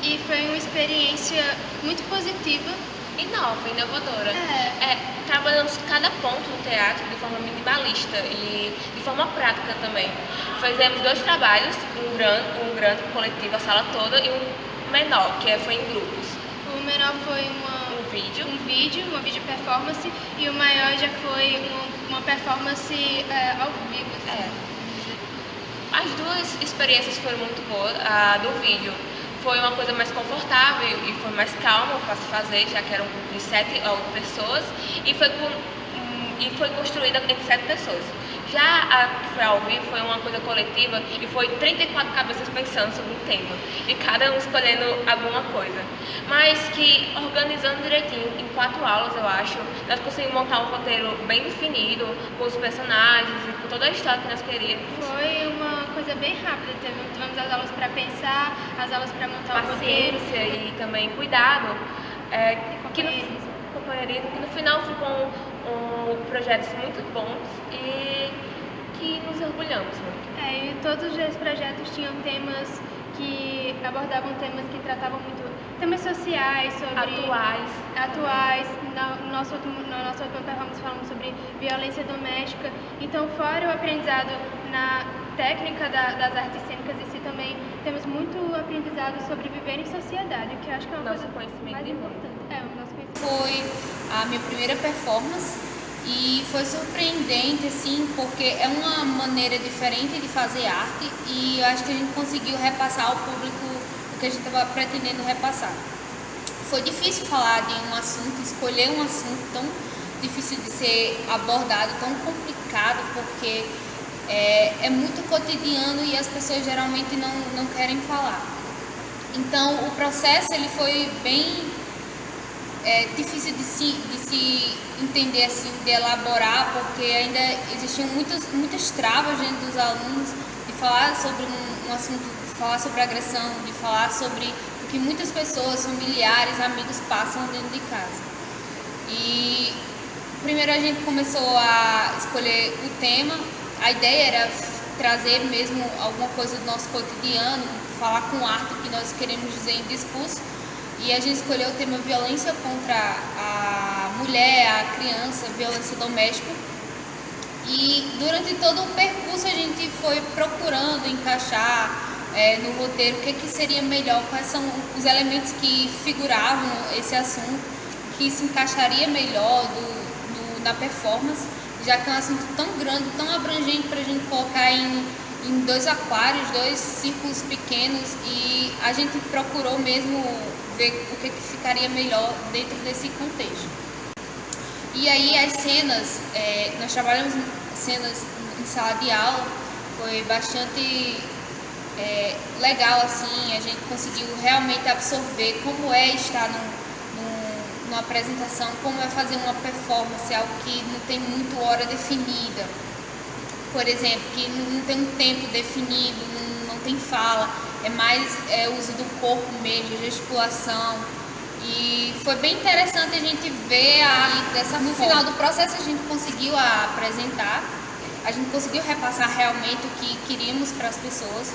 e foi uma experiência muito positiva. E nova, inovadora. Trabalhamos cada ponto do teatro de forma minimalista e de forma prática também. Fizemos 2 trabalhos, um grande coletivo, a sala toda, e um menor, foi em grupos. O menor foi uma vídeo performance, e o maior já foi uma performance ao vivo. Assim. As 2 experiências foram muito boas. A do vídeo foi uma coisa mais confortável e foi mais calma para se fazer, já que era um grupo de 7 a 8 pessoas, e foi construída entre 7 pessoas. Já a que foi ao vivo foi uma coisa coletiva e foi 34 cabeças pensando sobre um tema e cada um escolhendo alguma coisa. Mas que organizando direitinho em 4 aulas, eu acho, nós conseguimos montar um roteiro bem definido, com os personagens e com toda a história que nós queríamos. Foi uma coisa bem rápida, tivemos as aulas para pensar, as aulas para montar o roteiro. Paciência e também cuidado. Companheirismo, que no final ficou projetos muito bons e que nos orgulhamos muito. E todos os projetos tinham temas que abordavam temas que tratavam muito temas sociais, atuais. Na nossa última performance falamos sobre violência doméstica. Então, fora o aprendizado na técnica das artes cênicas em si, também temos muito aprendizado sobre viver em sociedade, que eu acho que é uma coisa mais importante. O nosso conhecimento. Foi a minha primeira performance e foi surpreendente, assim, porque é uma maneira diferente de fazer arte e eu acho que a gente conseguiu repassar ao público o que a gente estava pretendendo repassar. Foi difícil falar de um assunto, escolher um assunto tão difícil de ser abordado, tão complicado, porque é muito cotidiano e as pessoas geralmente não querem falar. Então, o processo ele foi bem difícil de se entender, assim, de elaborar, porque ainda existiam muitas travas dentro dos alunos de falar sobre um assunto, de falar sobre agressão, de falar sobre o que muitas pessoas, familiares, amigos passam dentro de casa. E primeiro a gente começou a escolher o tema. A ideia era trazer mesmo alguma coisa do nosso cotidiano, falar com arte o que nós queremos dizer em discurso. E a gente escolheu o tema violência contra a mulher, a criança, violência doméstica. E durante todo o percurso a gente foi procurando encaixar no roteiro o que seria melhor, quais são os elementos que figuravam esse assunto, que se encaixaria melhor na performance, já que é um assunto tão grande, tão abrangente para a gente colocar em 2 aquários, 2 círculos pequenos, e a gente procurou mesmo ver o que ficaria melhor dentro desse contexto. E aí as cenas, nós trabalhamos cenas em sala de aula, foi bastante legal, assim, a gente conseguiu realmente absorver como é estar numa apresentação, como é fazer uma performance, algo que não tem muito hora definida, por exemplo, que não tem um tempo definido, não tem fala, é mais o uso do corpo mesmo, gesticulação. E foi bem interessante a gente ver no final do processo a gente conseguiu apresentar, a gente conseguiu repassar realmente o que queríamos para as pessoas,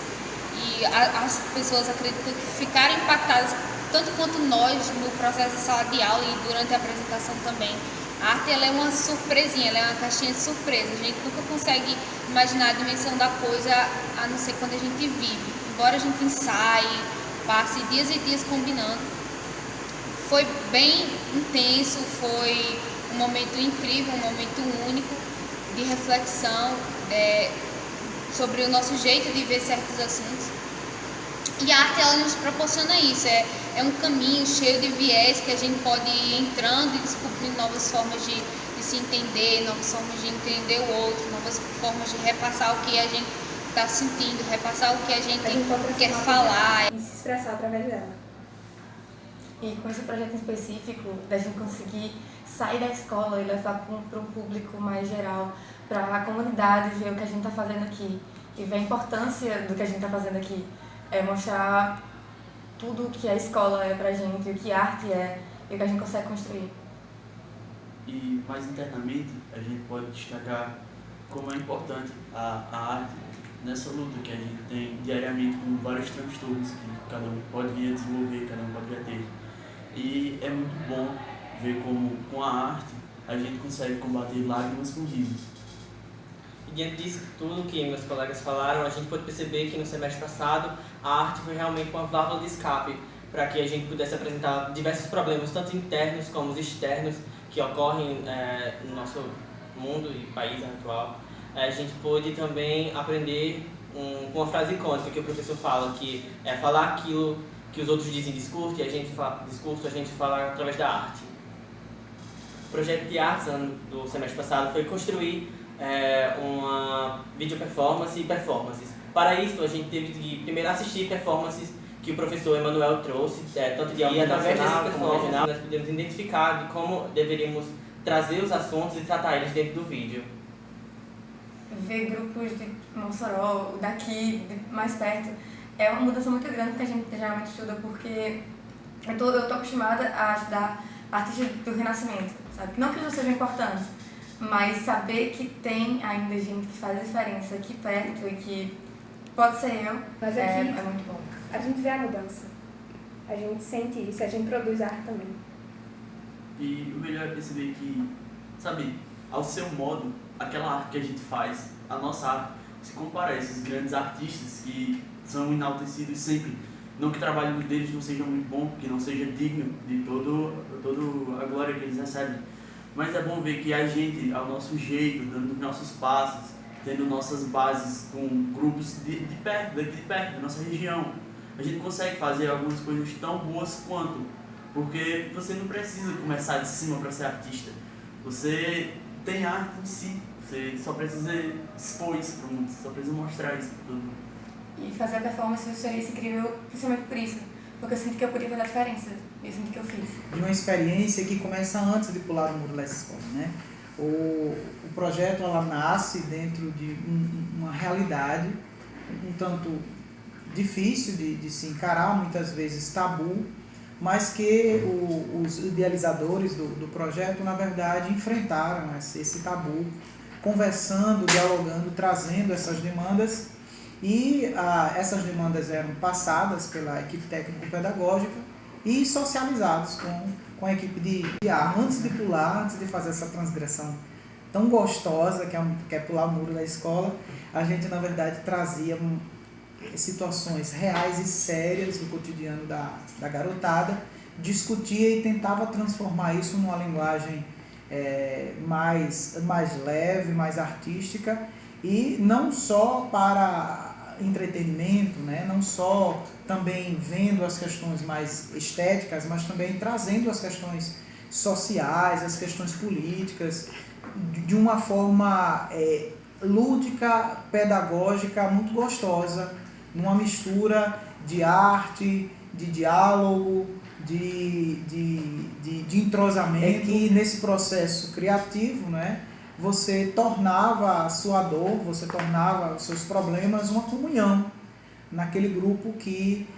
e as pessoas acreditam que ficaram impactadas tanto quanto nós no processo de sala de aula e durante a apresentação também. A arte ela é uma surpresinha, ela é uma caixinha de surpresa. A gente nunca consegue imaginar a dimensão da coisa a não ser quando a gente vive. Embora a gente ensaie, passe dias e dias combinando. Foi bem intenso, foi um momento incrível, um momento único de reflexão sobre o nosso jeito de ver certos assuntos. E a arte ela nos proporciona isso, é um caminho cheio de viés que a gente pode ir entrando e descobrindo novas formas de se entender, novas formas de entender o outro, novas formas de repassar o que a gente está sentindo, repassar o que a gente quer falar. E se expressar através dela. E com esse projeto em específico, da gente conseguir sair da escola e levar para um público mais geral, para a comunidade ver o que a gente está fazendo aqui e ver a importância do que a gente está fazendo aqui. Mostrar tudo o que a escola é pra gente, o que a arte é e o que a gente consegue construir. E mais internamente, a gente pode destacar como é importante a arte nessa luta que a gente tem diariamente com vários transtornos que cada um pode vir a desenvolver, cada um pode vir a ter. E é muito bom ver como com a arte a gente consegue combater lágrimas com risos. E diante disso tudo que meus colegas falaram, a gente pode perceber que no semestre passado a arte foi realmente uma válvula de escape para que a gente pudesse apresentar diversos problemas, tanto internos como os externos, que ocorrem no nosso mundo e país atual. A gente pôde também aprender com uma frase icônica que o professor fala, que é falar aquilo que os outros dizem discurso e a gente fala através da arte. O projeto de artes do semestre passado foi construir uma video performance e performances. Para isso, a gente teve que primeiro assistir performances que o professor Emanuel trouxe, tanto de através dessas performances nós podemos identificar de como deveríamos trazer os assuntos e tratar eles dentro do vídeo. Ver grupos de Mossoró, daqui, mais perto, é uma mudança muito grande que a gente geralmente estuda, porque eu tô acostumada a estudar artistas do Renascimento, sabe? Não que eles não sejam importantes, mas saber que tem ainda gente que faz a diferença aqui perto e que pode ser eu, mas é muito bom. A gente vê a mudança, a gente sente isso, a gente produz arte também. E o melhor é perceber que, sabe, ao seu modo, aquela arte que a gente faz, a nossa arte, se compara a esses grandes artistas que são enaltecidos sempre. Não que o trabalho deles não seja muito bom, que não seja digno de toda a glória que eles recebem. Mas é bom ver que a gente, ao nosso jeito, dando os nossos passos, tendo nossas bases com grupos daqui de perto, da nossa região, a gente consegue fazer algumas coisas tão boas quanto. Porque você não precisa começar de cima para ser artista. Você tem arte em si, você só precisa expor isso para o mundo, só precisa mostrar isso para todo mundo. E fazer a performance foi experiência incrível, principalmente por isso, porque eu sinto que eu podia fazer a diferença, eu sinto que eu fiz. De uma experiência que começa antes de pular o muro da escola, né? O projeto ela nasce dentro de uma realidade um tanto difícil de se encarar, muitas vezes tabu, mas que os idealizadores do projeto, na verdade, enfrentaram esse tabu, conversando, dialogando, trazendo essas demandas, e essas demandas eram passadas pela equipe técnico-pedagógica e socializadas com a equipe de arte. Antes de pular, antes de fazer essa transgressão tão gostosa que é pular o muro da escola, a gente, na verdade, trazia situações reais e sérias do cotidiano da garotada, discutia e tentava transformar isso numa linguagem mais leve, mais artística, e não só para entretenimento, né? Não só também vendo as questões mais estéticas, mas também trazendo as questões sociais, as questões políticas, de uma forma lúdica, pedagógica, muito gostosa, numa mistura de arte, de diálogo, de entrosamento, que nesse processo criativo, né, você tornava a sua dor, você tornava os seus problemas uma comunhão naquele grupo que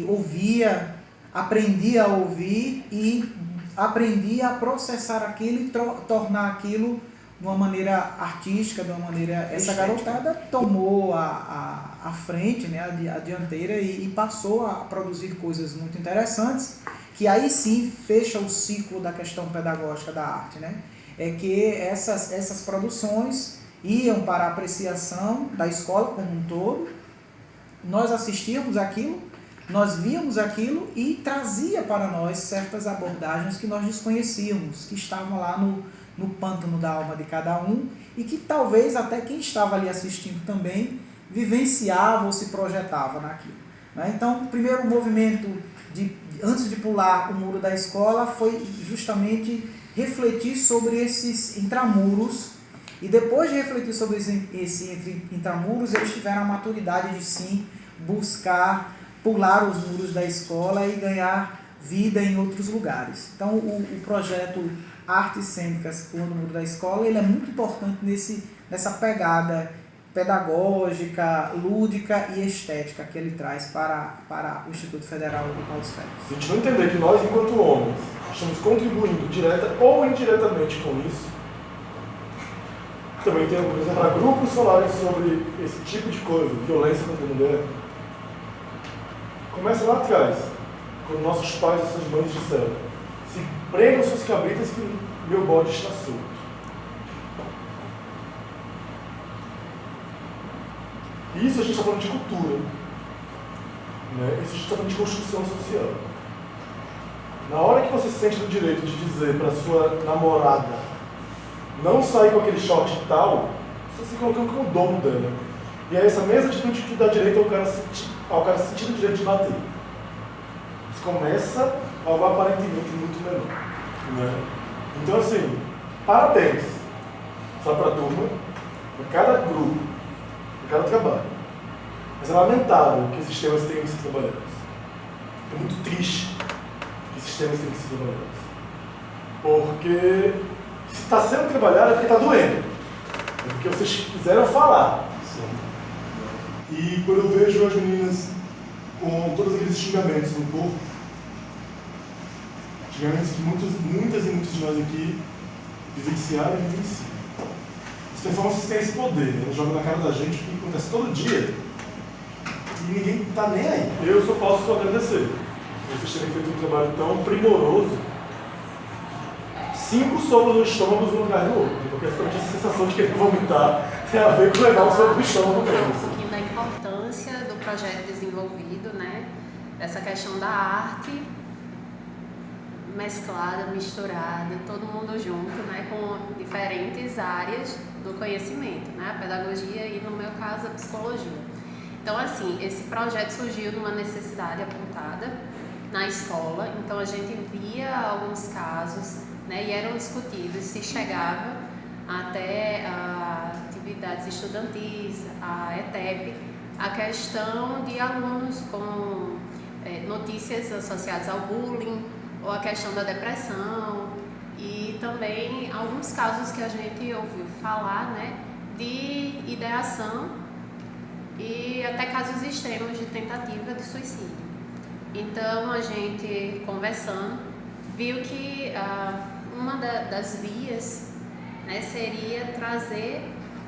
ouvia, aprendia a ouvir e aprendia a processar aquilo e tornar aquilo de uma maneira artística, de uma maneira... Essa garotada tomou a frente, né, a dianteira e passou a produzir coisas muito interessantes, que aí sim fecha o ciclo da questão pedagógica da arte, né? É que essas produções iam para a apreciação da escola como um todo, nós assistíamos aquilo, nós víamos aquilo e trazia para nós certas abordagens que nós desconhecíamos, que estavam lá no pântano da alma de cada um e que talvez até quem estava ali assistindo também vivenciava ou se projetava naquilo, né? Então, o primeiro movimento, antes de pular o muro da escola, foi justamente refletir sobre esses intramuros, e depois de refletir sobre esse intramuros, eles tiveram a maturidade de sim buscar pular os muros da escola e ganhar vida em outros lugares. Então, o projeto Artes Cênicas Pulando o Muro da Escola, ele é muito importante nessa pegada pedagógica, lúdica e estética que ele traz para o Instituto Federal do Paulo Freire. Se a gente não entender que nós, enquanto homens, estamos contribuindo direta ou indiretamente com isso, Também tem, por exemplo, para grupos falarem sobre esse tipo de coisa, violência contra a mulher. Começa lá atrás, quando nossos pais e suas mães disseram: se prendam suas cabritas que meu bode está solto. E isso a gente está falando de cultura, né? Isso a gente está falando de construção social. Na hora que você se sente no direito de dizer para sua namorada não sair com aquele short e tal, você se colocando como dono dela. E é essa mesma atitude que dá direito ao cara sentir o direito de bater. Isso começa algo aparentemente muito menor, né? Então, assim, parabéns só para a turma, para cada grupo, para cada trabalho. Mas é lamentável que esses temas tenham que ser trabalhados. É muito triste que esses temas tenham que ser trabalhados. Porque se está sendo trabalhado é porque está doendo. É porque vocês quiseram falar. E quando eu vejo as meninas com todos aqueles xingamentos no corpo, xingamentos que muitas e muitos de nós aqui vivenciaram e vivenciam. As performances têm esse poder, né? Elas jogam na cara da gente o que acontece todo dia e ninguém está nem aí. Eu só posso agradecer vocês terem feito um trabalho tão primoroso. 5 sopros no estômago no lugar do outro, porque essa sensação de querer vomitar tem a ver com levar o sopro no estômago mesmo. Da importância do projeto desenvolvido, né? Essa questão da arte mesclada, misturada, todo mundo junto, né? Com diferentes áreas do conhecimento, né? A pedagogia e, no meu caso, a psicologia. Então, assim, esse projeto surgiu numa necessidade apontada na escola, então a gente via alguns casos, né? E eram discutidos se chegava até atividades estudantis, a ETEP, a questão de alunos com notícias associadas ao bullying ou a questão da depressão e também alguns casos que a gente ouviu falar, né, de ideação e até casos extremos de tentativa de suicídio. Então a gente conversando viu que uma das vias, né, seria trazer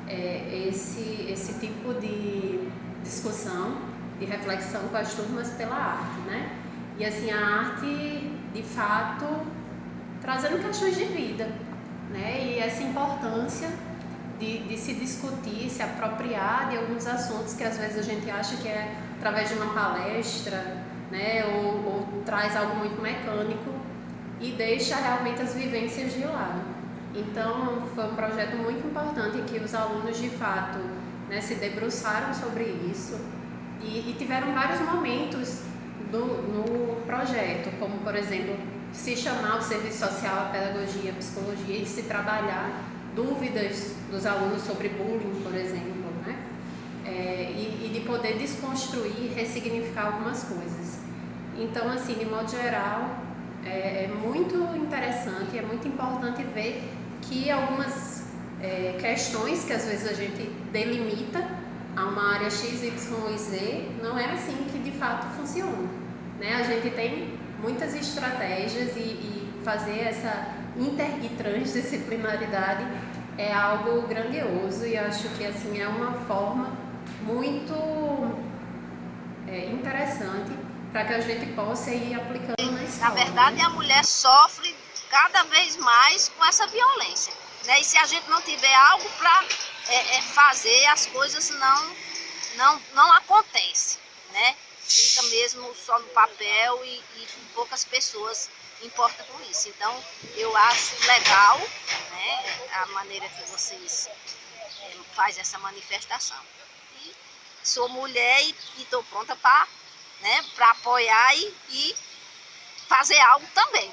esse tipo de discussão, de reflexão com as turmas pela arte, né? E assim, a arte, de fato, trazendo questões de vida, né? E essa importância de se discutir, se apropriar de alguns assuntos que às vezes a gente acha que é através de uma palestra, né? Ou traz algo muito mecânico e deixa realmente as vivências de lado. Então, foi um projeto muito importante em que os alunos, de fato, né, se debruçaram sobre isso e tiveram vários momentos no projeto, como, por exemplo, se chamar o serviço social, a pedagogia, a psicologia e se trabalhar dúvidas dos alunos sobre bullying, por exemplo, né? E de poder desconstruir, ressignificar algumas coisas. Então, assim, de modo geral, é muito interessante, é muito importante ver que algumas questões que às vezes a gente delimita a uma área X, Y e Z, não é assim que de fato funciona, né? A gente tem muitas estratégias e fazer essa inter e transdisciplinaridade é algo grandioso e acho que assim é uma forma muito interessante para que a gente possa ir aplicando na escola. Na verdade, a mulher sofre cada vez mais com essa violência, né? E se a gente não tiver algo para fazer, as coisas não acontecem, né? Fica mesmo só no papel e poucas pessoas importam com isso. Então, eu acho legal, né, a maneira que vocês fazem essa manifestação. E sou mulher e estou pronta para, né, para apoiar e fazer algo também.